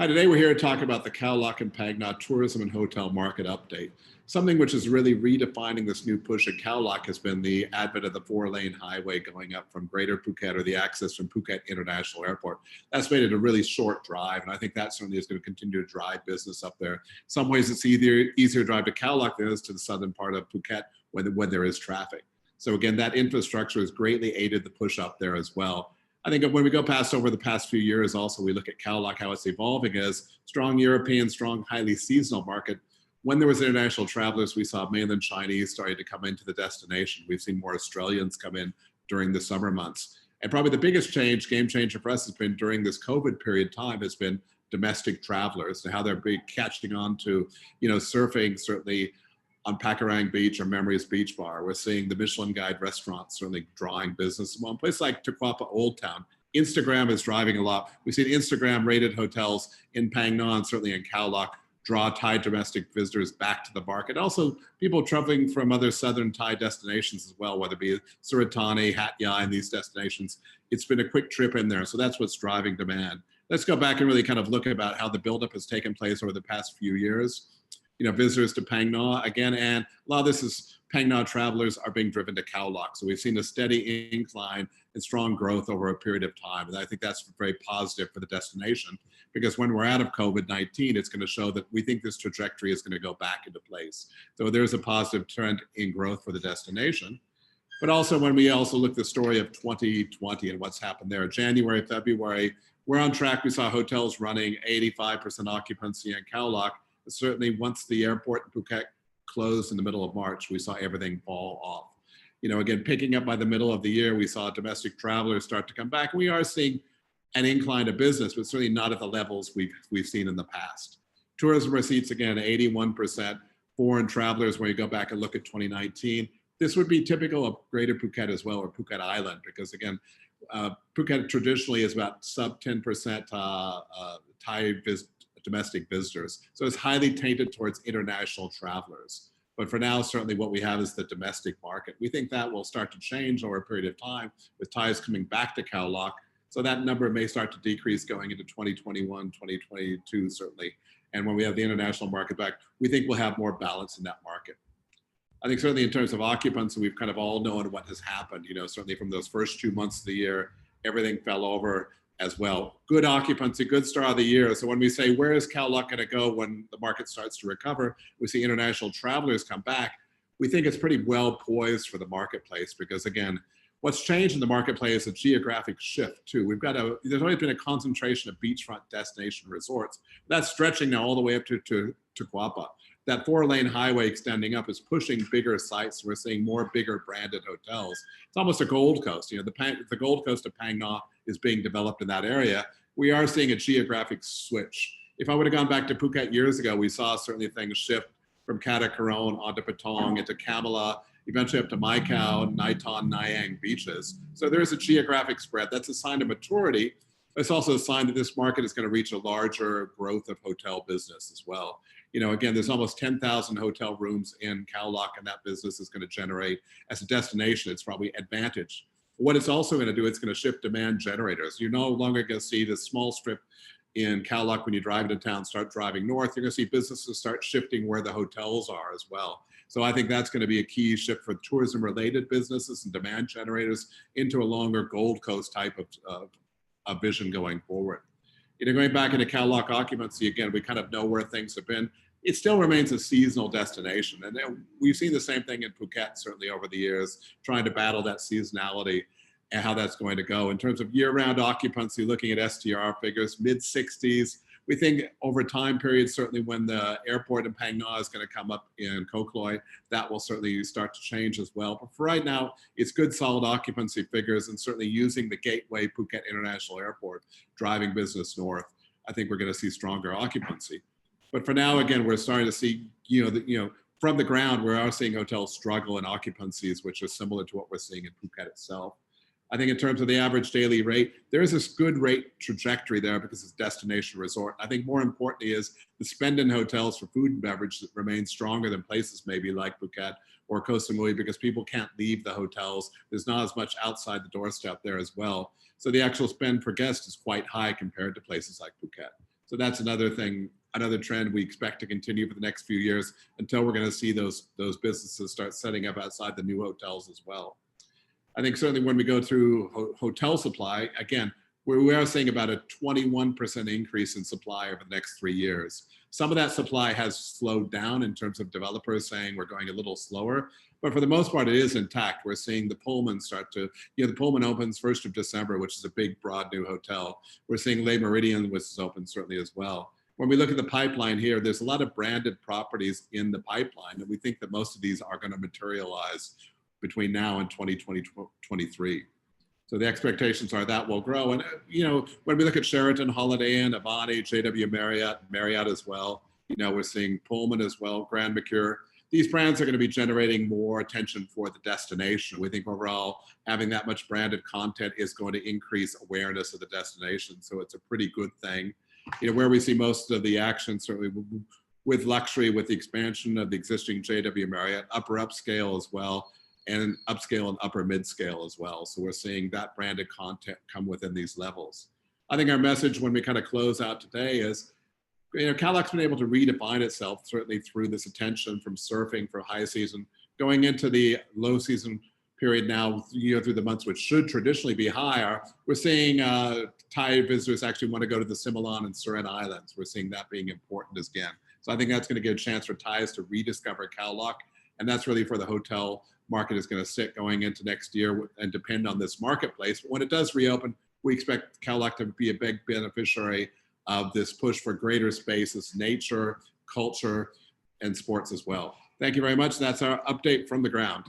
Hi, today we're here to talk about the Khao Lak and Phang Nga tourism and hotel market update. Something which is really redefining this new push at Khao Lak has been the advent of the four-lane highway going up from Greater Phuket, or the access from Phuket International Airport. That's made it a really short drive, and I think that certainly is going to continue to drive business up there. In some ways, it's easier to drive to Khao Lak than it is to the southern part of Phuket when there is traffic. So again, that infrastructure has greatly aided the push up there as well. I think when we go past over the past few years, also we look at Khao Lak, how it's evolving as strong European, strong, highly seasonal market. When there was international travelers, we saw mainland Chinese starting to come into the destination. We've seen more Australians come in during the summer months. And probably the biggest change, game changer for us, has been during this COVID period time has been domestic travelers and how they're catching on to, surfing, certainly on Pakarang Beach or Memories Beach Bar. We're seeing the Michelin Guide restaurants certainly drawing business. Well, in places like Te Quapa Old Town, Instagram is driving a lot. We've seen Instagram rated hotels in Phang Nga and certainly in Khao Lak draw Thai domestic visitors back to the market. Also, people traveling from other southern Thai destinations as well, whether it be Suratani, Hat Yai, and these destinations. It's been a quick trip in there, so that's what's driving demand. Let's go back and really kind of look about how the buildup has taken place over the past few years. Visitors to Phang Nga again, and a lot of this is Phang Nga travelers are being driven to Khao Lak. So we've seen a steady incline and strong growth over a period of time. And I think that's very positive for the destination, because when we're out of COVID-19, it's going to show that we think this trajectory is going to go back into place. So there's a positive trend in growth for the destination. But also when we also look at the story of 2020 and what's happened there, January, February, we're on track. We saw hotels running 85% occupancy in Khao Lak. Certainly once the airport in Phuket closed in the middle of March, we saw everything fall off. Again, picking up by the middle of the year, we saw domestic travelers start to come back. We are seeing an incline to business, but certainly not at the levels we've seen in the past. Tourism receipts, again, 81%. Foreign travelers, when you go back and look at 2019, this would be typical of Greater Phuket as well, or Phuket Island, because again, Phuket traditionally is about sub 10% Thai domestic visitors. So it's highly tainted towards international travelers. But for now, certainly what we have is the domestic market. We think that will start to change over a period of time with Thais coming back to Khao Lak. So that number may start to decrease going into 2021, 2022, certainly. And when we have the international market back, we think we'll have more balance in that market. I think certainly in terms of occupancy, we've kind of all known what has happened. Certainly from those first 2 months of the year, everything fell over as well. Good occupancy, good start of the year. So when we say, where is Khao Lak going to go when the market starts to recover, we see international travelers come back. We think it's pretty well poised for the marketplace, because again, what's changed in the marketplace is a geographic shift too. There's always been a concentration of beachfront destination resorts. That's stretching now all the way up to Te Quapa. That four-lane highway extending up is pushing bigger sites. We're seeing more bigger branded hotels. It's almost a Gold Coast. The Gold Coast of Phang Nga is being developed in that area. We are seeing a geographic switch. If I would have gone back to Phuket years ago, we saw certainly things shift from Katakaron onto Patong into Kamala, eventually up to Mai Khao, Naiton, Nayang beaches. So there's a geographic spread. That's a sign of maturity. It's also a sign that this market is going to reach a larger growth of hotel business as well. Again, there's almost 10,000 hotel rooms in Khao Lak, and that business is going to generate, as a destination, it's probably advantage. What it's also going to do, it's going to shift demand generators. You're no longer going to see this small strip in Khao Lak when you drive into town, start driving north. You're going to see businesses start shifting where the hotels are as well. So I think that's going to be a key shift for tourism-related businesses and demand generators into a longer Gold Coast type of vision going forward. Going back into Khao Lak occupancy, again, we kind of know where things have been. It still remains a seasonal destination. And we've seen the same thing in Phuket, certainly over the years, trying to battle that seasonality and how that's going to go. In terms of year-round occupancy, looking at STR figures, mid-60s. We think over time periods, certainly when the airport in Phang Nga is going to come up in Koh Kloi, that will certainly start to change as well. But for right now, it's good, solid occupancy figures, and certainly using the gateway Phuket International Airport, driving business north. I think we're going to see stronger occupancy. But for now, again, we're starting to see, from the ground, we are seeing hotels struggle in occupancies, which are similar to what we're seeing in Phuket itself. I think in terms of the average daily rate, there is this good rate trajectory there because it's a destination resort. I think more importantly is the spend in hotels for food and beverage that remains stronger than places maybe like Phuket or Koh Samui, because people can't leave the hotels. There's not as much outside the doorstep there as well. So the actual spend per guest is quite high compared to places like Phuket. So that's another thing, another trend we expect to continue for the next few years until we're going to see those businesses start setting up outside the new hotels as well. I think certainly when we go through hotel supply, again, we are seeing about a 21% increase in supply over the next 3 years. Some of that supply has slowed down in terms of developers saying we're going a little slower, but for the most part, it is intact. We're seeing the Pullman start to, the Pullman opens 1st of December, which is a big, broad new hotel. We're seeing Le Méridien, which is open certainly as well. When we look at the pipeline here, there's a lot of branded properties in the pipeline, and we think that most of these are going to materialize between now and 2023. So the expectations are that will grow. And, when we look at Sheraton, Holiday Inn, Avani, JW Marriott as well, we're seeing Pullman as well, Grand Mercure. These brands are going to be generating more attention for the destination. We think overall having that much branded content is going to increase awareness of the destination. So it's a pretty good thing. Where we see most of the action, certainly with luxury, with the expansion of the existing JW Marriott, upper upscale as well, and upscale and upper mid-scale as well. So we're seeing that branded content come within these levels. I think our message when we kind of close out today is, Khao Lak's been able to redefine itself, certainly through this attention from surfing for high season, going into the low season period now, through the months which should traditionally be higher. We're seeing Thai visitors actually want to go to the Similan and Surin Islands. We're seeing that being important again. So I think that's going to give a chance for Thais to rediscover Khao Lak, and that's really for the hotel market is going to sit going into next year and depend on this marketplace. But when it does reopen, we expect Khao Lak to be a big beneficiary of this push for greater spaces, nature, culture, and sports as well. Thank you very much. That's our update from the ground.